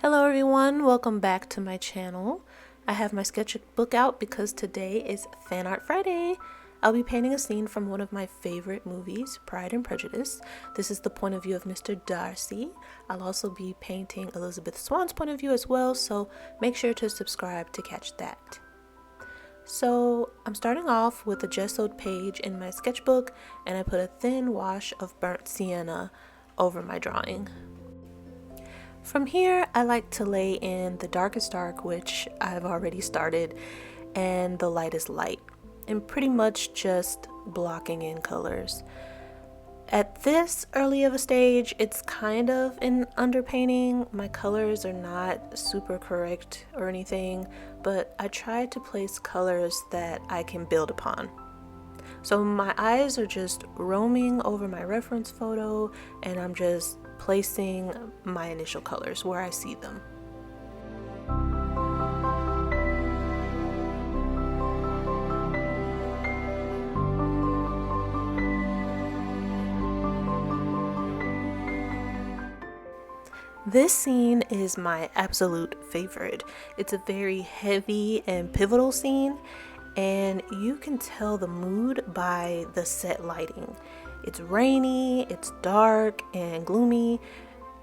Hello everyone, welcome back to my channel. I have my sketchbook out because today is Fan Art Friday. I'll be painting a scene from one of my favorite movies, Pride and Prejudice. This is the point of view of Mr. Darcy. I'll also be painting Elizabeth Swann's point of view as well, so make sure to subscribe to catch that. So I'm starting off with a gessoed page in my sketchbook, and I put a thin wash of burnt sienna over my drawing. From here, I like to lay in the darkest dark, which I've already started, and the lightest light, and pretty much just blocking in colors. At this early of a stage, it's kind of an underpainting. My colors are not super correct or anything, but I try to place colors that I can build upon. So my eyes are just roaming over my reference photo, and I'm just placing my initial colors where I see them. This scene is my absolute favorite. It's a very heavy and pivotal scene, and you can tell the mood by the set lighting. It's rainy, it's dark and gloomy.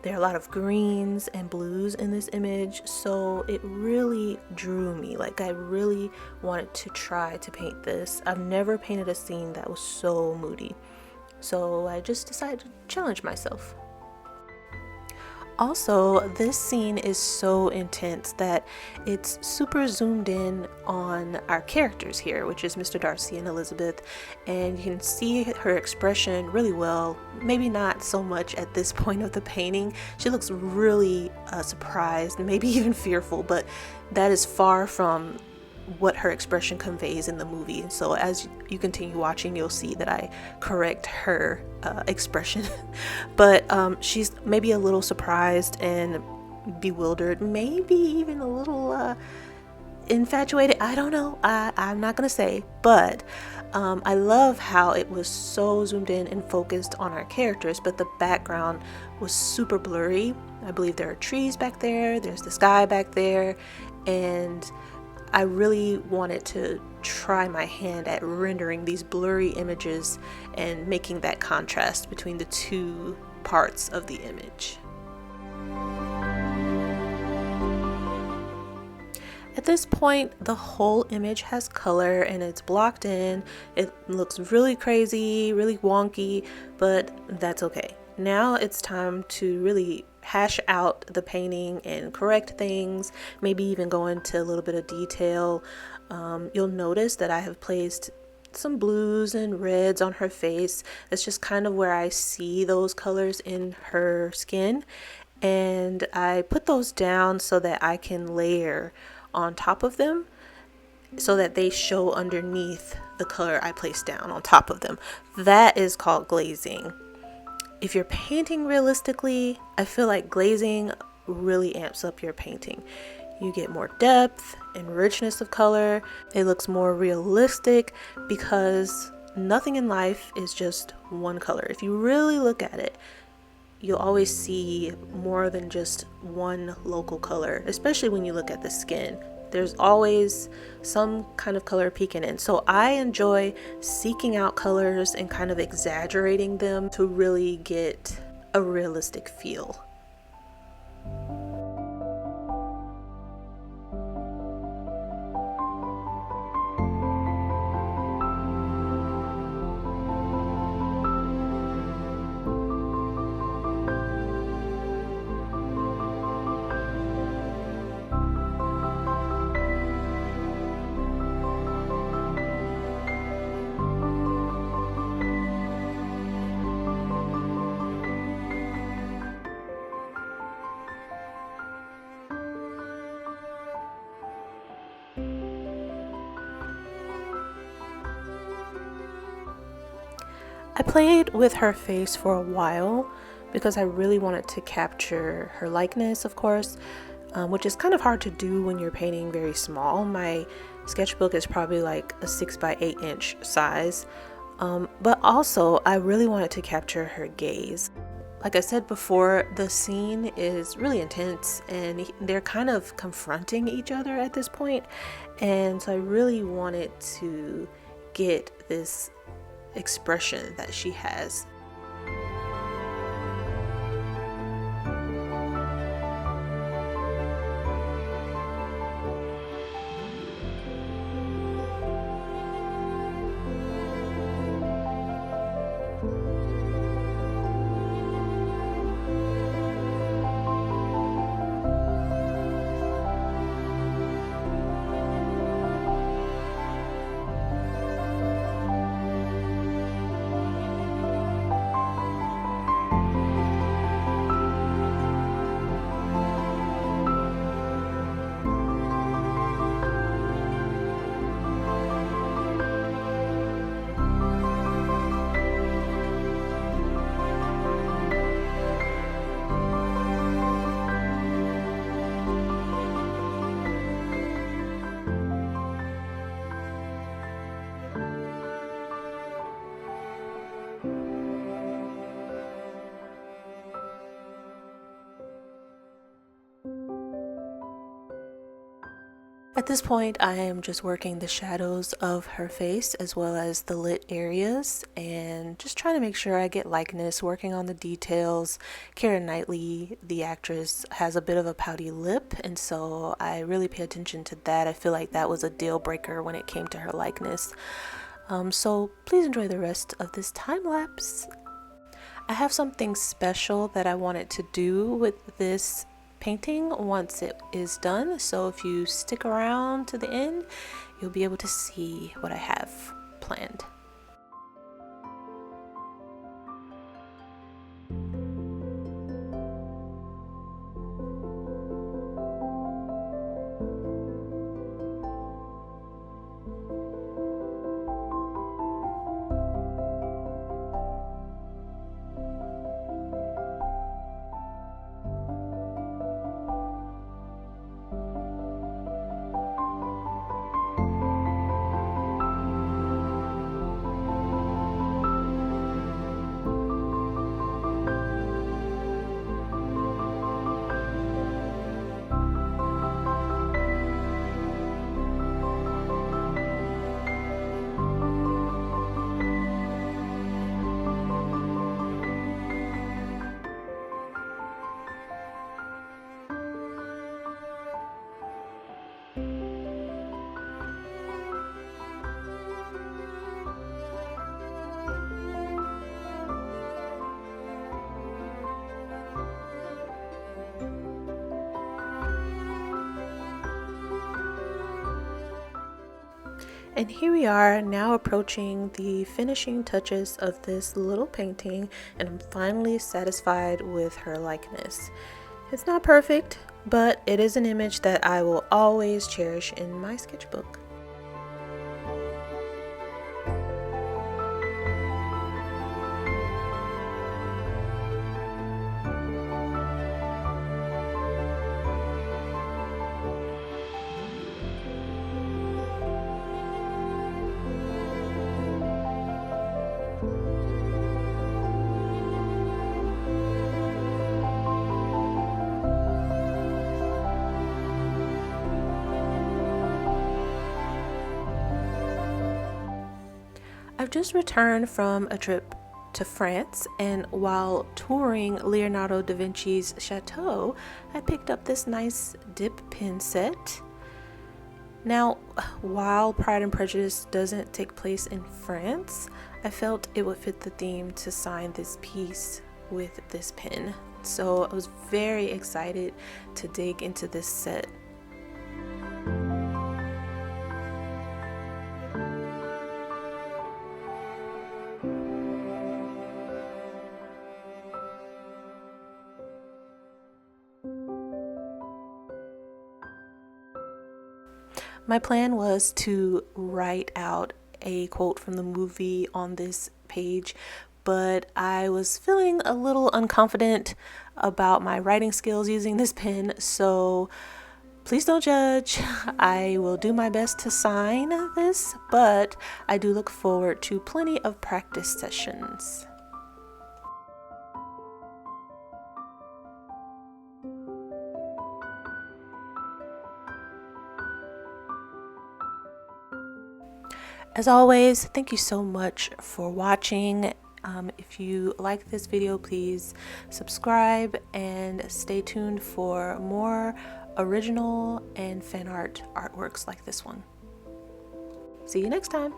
There are a lot of greens and blues in this image, so it really drew me. Like, I really wanted to try to paint this. I've never painted a scene that was so moody, so I just decided to challenge myself. Also, this scene is so intense that it's super zoomed in on our characters here, which is Mr. Darcy and Elizabeth, and you can see her expression really well. Maybe not so much at this point of the painting. She looks really surprised, maybe even fearful, but that is far from what her expression conveys in the movie. And so as you continue watching, you'll see that I correct her expression. But she's maybe a little surprised and bewildered, maybe even a little infatuated. I don't know. I'm not gonna say, but I love how it was so zoomed in and focused on our characters, but the background was super blurry. I believe there are trees back there, there's the sky back there, and I really wanted to try my hand at rendering these blurry images and making that contrast between the two parts of the image. At this point, the whole image has color and it's blocked in. It looks really crazy, really wonky, but that's okay. Now it's time to really hash out the painting and correct things, maybe even go into a little bit of detail. You'll notice that I have placed some blues and reds on her face. That's just kind of where I see those colors in her skin, and I put those down so that I can layer on top of them so that they show underneath the color I placed down on top of them. That is called glazing. If you're painting realistically, I feel like glazing really amps up your painting. You get more depth and richness of color. It looks more realistic because nothing in life is just one color. If you really look at it, you'll always see more than just one local color, especially when you look at the skin. There's always some kind of color peeking in. So I enjoy seeking out colors and kind of exaggerating them to really get a realistic feel. I played with her face for a while because I really wanted to capture her likeness, of course, which is kind of hard to do when you're painting very small. My sketchbook is probably like a 6 by 8 inch size, but also I really wanted to capture her gaze. Like I said before, the scene is really intense and they're kind of confronting each other at this point. And so I really wanted to get this expression that she has. At this point, I am just working the shadows of her face as well as the lit areas and just trying to make sure I get likeness, working on the details. Keira Knightley, the actress, has a bit of a pouty lip, and so I really pay attention to that. I feel like that was a deal breaker when it came to her likeness. So please enjoy the rest of this time lapse. I have something special that I wanted to do with this painting once it is done, so if you stick around to the end, you'll be able to see what I have planned. And here we are now approaching the finishing touches of this little painting, and I'm finally satisfied with her likeness. It's not perfect, but it is an image that I will always cherish in my sketchbook. I've just returned from a trip to France, and while touring Leonardo da Vinci's chateau, I picked up this nice dip pen set. Now, while Pride and Prejudice doesn't take place in France, I felt it would fit the theme to sign this piece with this pen. So I was very excited to dig into this set. My plan was to write out a quote from the movie on this page, but I was feeling a little unconfident about my writing skills using this pen, so please don't judge. I will do my best to sign this, but I do look forward to plenty of practice sessions. As always, thank you so much for watching. If you like this video, please subscribe and stay tuned for more original and fan art artworks like this one. See you next time.